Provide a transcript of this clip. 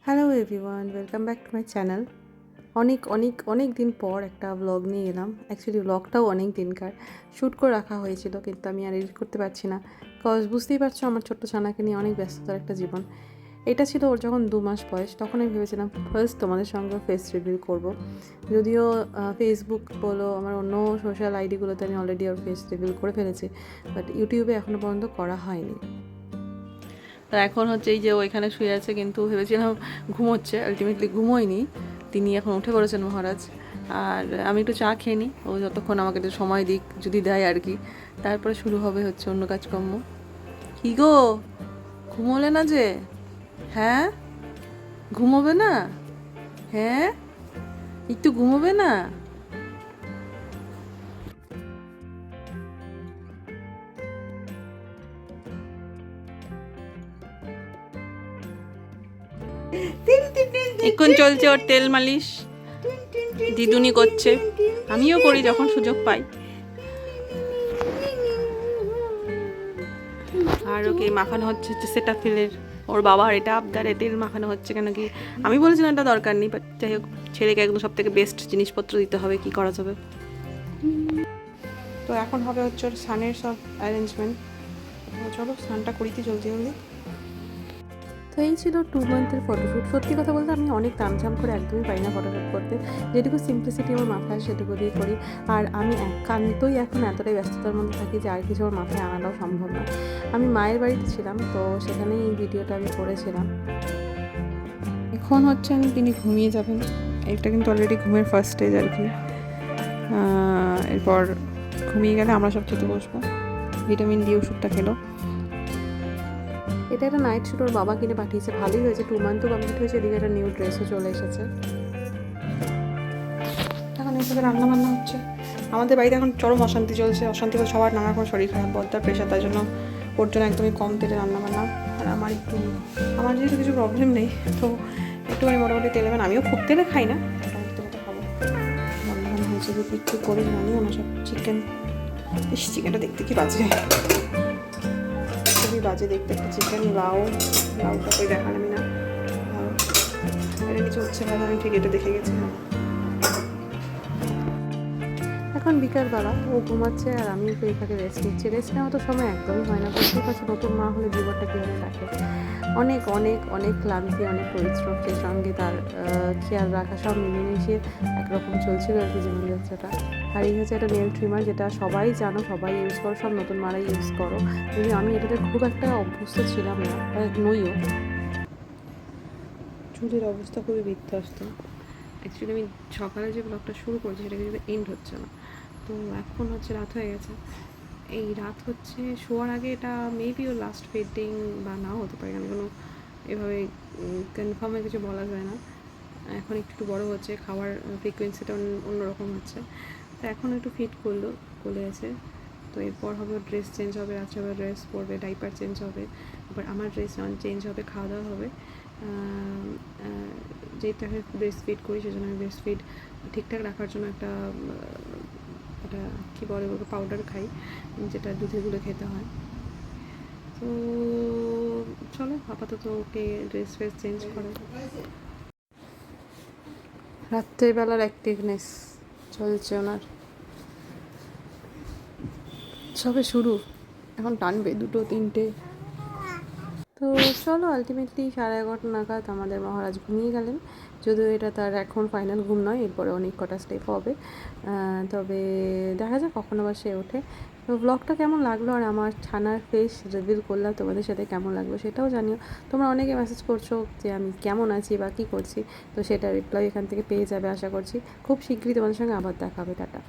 Hello everyone, welcome back to my channel. অনেক দিন পর একটা ব্লগ নিয়ে এলাম। অ্যাকচুয়ালি ব্লগটাও অনেক দিনকার শ্যুট করে রাখা হয়েছিল, কিন্তু আমি আর এডিট করতে পারছি না। কজ বুঝতেই পারছো, আমার ছোট্ট ছানাকে নিয়ে অনেক ব্যস্ততার একটা জীবন। এটা ছিল ওর যখন 2 মাস বয়স, তখন আমি ভেবেছিলাম ফার্স্ট তোমাদের সঙ্গে ফেস রিভিল করব। যদিও ফেসবুক বলো, আমার অন্য সোশ্যাল আইডিগুলোতে আমি অলরেডি ওর ফেস রিভিল করে ফেলেছি, বাট ইউটিউবে এখনও পর্যন্ত করা হয়নি। তো এখন হচ্ছে এই যে ও এখানে শুয়ে আছে, কিন্তু ভেবেছিলাম ঘুমোচ্ছে, আলটিমেটলি ঘুমোয়নি। তিনি এখন উঠে পড়েছেন মহারাজ। আর আমি একটু চা খেয়ে নিই, ও যতক্ষণ আমাকে একটু সময় দিক, যদি দেয় আর কি। তারপরে শুরু হবে হচ্ছে অন্য কাজকর্ম। কি গো, ঘুমোলে না যে? হ্যাঁ, ঘুমোবে না? হ্যাঁ, একটু ঘুমোবে না? এখন চলছে ওর তেল মালিশ, দিদুনি করছে, আমিও করি যখন সুযোগ পাই। আর ওকে মাখানো হচ্ছে সেটাফিলের। ওর বাবার এটা আবদারে তেল মাখানো হচ্ছে, কেন কি আমি বলেছিলাম এটা দরকার নেই, বাট যাই হোক, ছেলেকে একদম সব থেকে বেস্ট জিনিসপত্র দিতে হবে, কি করা যাবে। তো এখন হবে হচ্ছে ওর স্নানের সব অ্যারেঞ্জমেন্ট। চলো স্নানটা করিতে জলদি জলদি। তো এই ছিল 2 মান্থের ফটোশ্যুট। সত্যি কথা বলতে আমি অনেক তামঝাম করে একদমই পারি না ফটোশ্যুট করতে। যেটুকু সিম্পলিসিটি আমার মাথায় সেটুকু দিয়ে করি। আর আমি একান্তই এখন এতটাই ব্যস্ততার মধ্যে থাকি যে আর কিছু আমার মাথায় আনাটাও সম্ভব না। আমি মায়ের বাড়িতে ছিলাম, তো সেখানেই এই ভিডিওটা আমি করেছিলাম। এখন হচ্ছে তিনি ঘুমিয়ে যাবেন। এটা কিন্তু অলরেডি ঘুমের ফার্স্ট স্টেজ আর কি। এরপর ঘুমিয়ে গেলে আমরা সব খেতে বসবো। ভিটামিন ডি ওষুধটা খেলো। এটা একটা নাইট শ্যুট ওর বাবা কিনে পাঠিয়েছে, ভালোই হয়েছে। 2 মান্থও কমপ্লিট হয়েছে, এদিকে একটা নিউ ড্রেসও চলে এসেছে। এখন এইসবে রান্না বান্না হচ্ছে। আমাদের বাড়িতে এখন চরম অশান্তি চলছে। অশান্তি বলতে সবার নানা রকম শরীর খারাপ, বদ্দার প্রেশার, তার জন্য ওর জন্য একদমই কম তেলে রান্না বান্না। আর আমার যেহেতু কিছু প্রবলেম নেই, তো একটুখানি মোটামুটি তেলে, মানে আমিও খুব তেলে খাই না, মোটামুটি তেলটা খাবো। রান্না বান্না হয়েছে যে একটু করে জানিও না সব। চিকেন, চিকেনটা দেখতে কি বাজে, খুবই বাজে দেখতে একটা চিকেন। লাউটা করে দেখালামই না। এটা কিছু হচ্ছে না, আমি ঠিক এটা দেখে গেছি। এখন বিকালবেলা, ও ঘুমাচ্ছে আর আমি একটু এখানে রেস্ট নিচ্ছি। রেস্ট নেওয়া তো সময় একদমই হয় না। বুঝতেই পারছি নতুন মা হলে জীবনটা কীভাবে কাটে। অনেক অনেক অনেক ক্লান্তি, অনেক পরিশ্রম, সেই সঙ্গে তার খেয়াল রাখা, সব মিলেমিশে একরকম চলছিল আর কি জীবনযাত্রাটা। আর এই হচ্ছে একটা নেল ট্রিমার, যেটা সবাই জানো, সবাই ইউজ করো, সব নতুন মারাই ইউজ করো। কিন্তু আমি এটাতে খুব একটা অভ্যস্ত ছিলাম না, নইও। চুলের অবস্থা খুবই বিধ্বস্ত। অ্যাকচুয়ালি আমি সকালে যে ব্লগটা শুরু করছি সেটা কিন্তু এন্ড হচ্ছে না। তো এখন হচ্ছে রাত হয়ে গেছে। এই রাত হচ্ছে শোয়ার আগে এটা মেবি ওর লাস্ট ফিডিং বা নাও হতে পারে, আমি কোনো এভাবে কনফার্মে কিছু বলা যায় না। এখন একটু বড় হচ্ছে, খাওয়ার ফ্রিকোয়েন্সিটা অন্যরকম হচ্ছে। তো এখন একটু ফিট কোলে আছে। তো এরপর হবে ওর ড্রেস চেঞ্জ হবে, রাত্রে আবার ড্রেস পরবে, ডাইপার চেঞ্জ হবে, আবার আমার ড্রেস চেঞ্জ হবে, খাওয়া দাওয়া হবে। যেটাকে ব্রেস্ট ফিড করি, সেজন্য আমি ব্রেস্ট ফিড ঠিকঠাক রাখার জন্য একটা কী বলে ওকে, পাউডার খাই, যেটা দুধে গুলে খেতে হয়। তো চলো আপাতত ওকে ড্রেস ফ্রেস চেঞ্জ করে। রাত্রেবেলার অ্যাক্টিভনেস চলছে ওনার, সবে শুরু, এখন টানবে 2-3টে। তো চলো, আলটিমেটলি 11:30 নাগাদ আমাদের মহারাজ ঘুমিয়ে গেলেন। যদিও এটা তার এখন ফাইনাল ঘুম নয়, এরপরে অনেক কটা স্টেপ হবে। তবে দেখা যাক কখন আবার সে ওঠে। তো ব্লগটা কেমন লাগলো, আর আমার ছানার ফেস রিভিল করলাম, তোমাদের সাথে কেমন লাগলো সেটাও জানিও। তোমরা অনেকে মেসেজ করছো যে আমি কেমন আছি বা কী করছি, তো সেটা রিপ্লাই এখান থেকে পেয়ে যাবে আশা করছি। খুব শীঘ্রই তোমাদের সঙ্গে আবার দেখা হবে। টাটা।